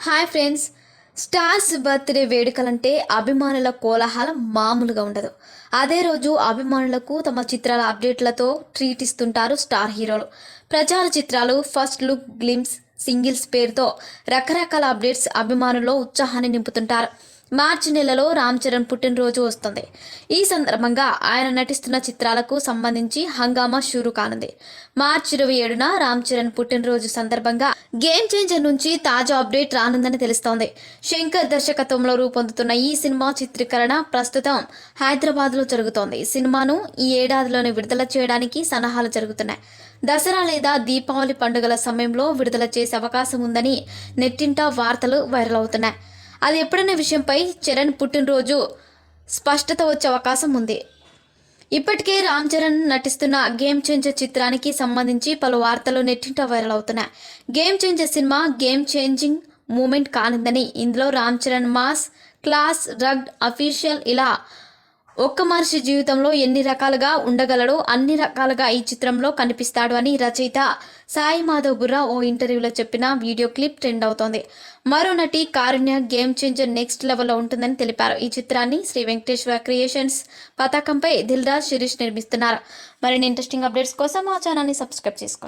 Hi friends, stars birthday వేడుకలంటే అభిమానుల కోలాహలం మామూలుగా ఉండదు. అదే రోజు అభిమానులకు తమ చిత్రాల అప్డేట్లతో ట్రీట్ ఇస్తుంటారు స్టార్ హీరోలు. ప్రచార చిత్రాలు, ఫస్ట్ లుక్, గ్లిమ్స్, సింగిల్స్ పేరుతో రకరకాల అప్డేట్స్ అభిమానుల్లో ఉత్సాహాన్ని నింపుతుంటారు. మార్చి నెలలో రామ్ చరణ్ పుట్టినరోజు వస్తుంది. ఈ సందర్భంగా ఆయన నటిస్తున్న చిత్రాలకు సంబంధించి హంగామా షురూ కానుంది. మార్చి 27న రామ్ చరణ్ పుట్టినరోజు సందర్భంగా గేమ్ చేంజర్ నుంచి తాజా అప్డేట్ రానుందని తెలుస్తోంది. శంకర్ దర్శకత్వంలో రూపొందుతున్న ఈ సినిమా చిత్రీకరణ ప్రస్తుతం హైదరాబాద్లో జరుగుతోంది. సినిమాను ఈ ఏడాదిలోనే విడుదల చేయడానికి సన్నాహాలు జరుగుతున్నాయి. దసరా లేదా దీపావళి పండుగల సమయంలో విడుదల చేసే అవకాశం ఉందని నెట్టింట వార్తలు వైరల్ అవుతున్నాయి. అది ఎప్పుడనే విషయంపై చరణ్ పుట్టినరోజు స్పష్టత వచ్చే అవకాశం ఉంది. ఇప్పటికే రామ్ చరణ్ నటిస్తున్న గేమ్ చేంజర్ చిత్రానికి సంబంధించి పలు వార్తలు నెట్టింట వైరల్ అవుతున్నాయి. Game changer cinema game changing moment కానుందని, ఇందులో Ram Charan mass, class, rugged, official ఇలా ఒక్క మనిషి జీవితంలో ఎన్ని రకాలుగా ఉండగలడో అన్ని రకాలుగా ఈ చిత్రంలో కనిపిస్తాడు అని రచయిత సాయి మాధవ్ బుర్రా ఓ ఇంటర్వ్యూలో చెప్పిన వీడియో క్లిప్ ట్రెండ్ అవుతోంది. మరో నటి కారుణ్య గేమ్ చేంజర్ నెక్స్ట్ లెవెల్లో ఉంటుందని తెలిపారు. ఈ చిత్రాన్ని శ్రీ వెంకటేశ్వర క్రియేషన్స్ పతాకంపై దిల్ రాజు శిరీష్ నిర్మిస్తున్నారు. మరిన్ని ఇంట్రెస్టింగ్ అప్డేట్స్ కోసం మా ఛానల్ని సబ్స్క్రైబ్ చేసుకోండి.